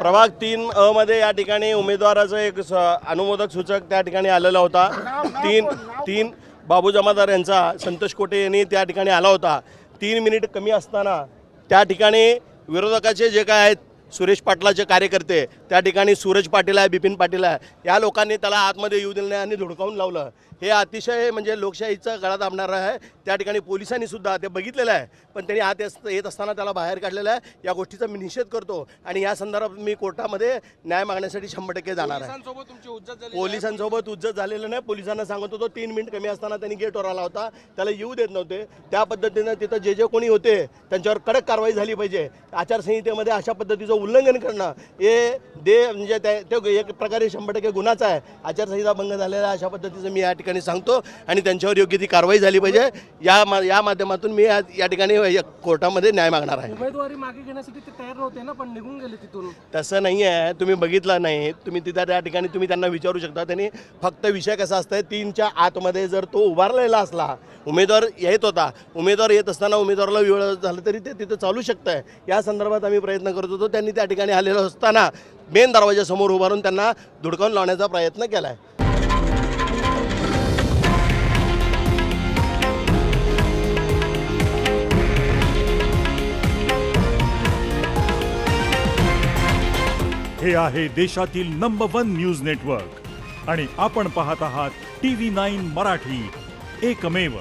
प्रभाग 3 मध्ये या ठिकाणी उमेदवाराचं एक अनुमोदक सूचक त्या ठिकाणी आलेला होता। तीन बाबू जमादार यांचा संतोष कोटे यांनी त्या ठिकाणी आला होता। 3 मिनिट कमी असताना त्या ठिकाणी विरोधकाचे जे काय आहेत सुरेश पाटलाचे कार्यकर्ते त्या ठिकाणी सूरज पाटील आहे, बिपिन पाटील आहे, या लोकांनी त्याला आतमध्ये येऊ दिलं नाही आणि धुडकावून लावलं। हे अतिशय म्हणजे लोकशाहीचा गळा दाबणारं आहे। त्या ठिकाणी पोलिसांनी सुद्धा ते बघितलेलं आहे, पण त्यांनी आत येत असताना त्याला बाहेर काढलेलं आहे। या गोष्टीचा मी निषेध करतो आणि या संदर्भात मी कोर्टामध्ये न्याय मागण्यासाठी 100% जाणार आहे। पोलिसांसोबत उज्जत झालेलं नाही। पोलिसांना सांगत होतो 3 मिनिट कमी असताना त्यांनी गेटवर आला होता, त्याला येऊ देत नव्हते। त्या पद्धतीनं तिथं जे कोणी होते त्यांच्यावर कडक कारवाई झाली पाहिजे। आचारसंहितेमध्ये अशा पद्धतीचं उल्लंघन करणं हे म्हणजे ते एक प्रकारे 100% गुन्हाच आहे। आचारसंहिता भंग झालेला आहे अशा पद्धतीचं मी या ठिकाणी सांगतो आणि त्यांच्यावर योग्य ती कारवाई झाली पाहिजे। या माध्यमातून मी या ठिकाणी कोर्टामध्ये न्याय मागणार आहे। उमेदवारी मागे घेण्यासाठी ते तयार नव्हते ना, पण निघून गेले तिथून। तसं नाही आहे, तुम्ही बघितलं नाही। तुम्ही तिथं त्या ठिकाणी तुम्ही त्यांना विचारू शकता। त्यांनी फक्त विषय कसा असतं 3च्या आतमध्ये जर तो उभारलेला असला, उमेदवार येत होता, उमेदवार येत असताना उमेदवाराला वेळ झालं तरी ते तिथं चालू शकतं। या संदर्भात आम्ही प्रयत्न करत होतो। त्यांनी त्या ठिकाणी आलेलं असताना मेन दरवाजासमोर उभारून त्यांना धुडकावून लावण्याचा प्रयत्न केला आहे। हे आहे देशातील नंबर 1 न्यूज नेटवर्क आणि आपण पाहत आहात TV9 मराठी, एकमेव।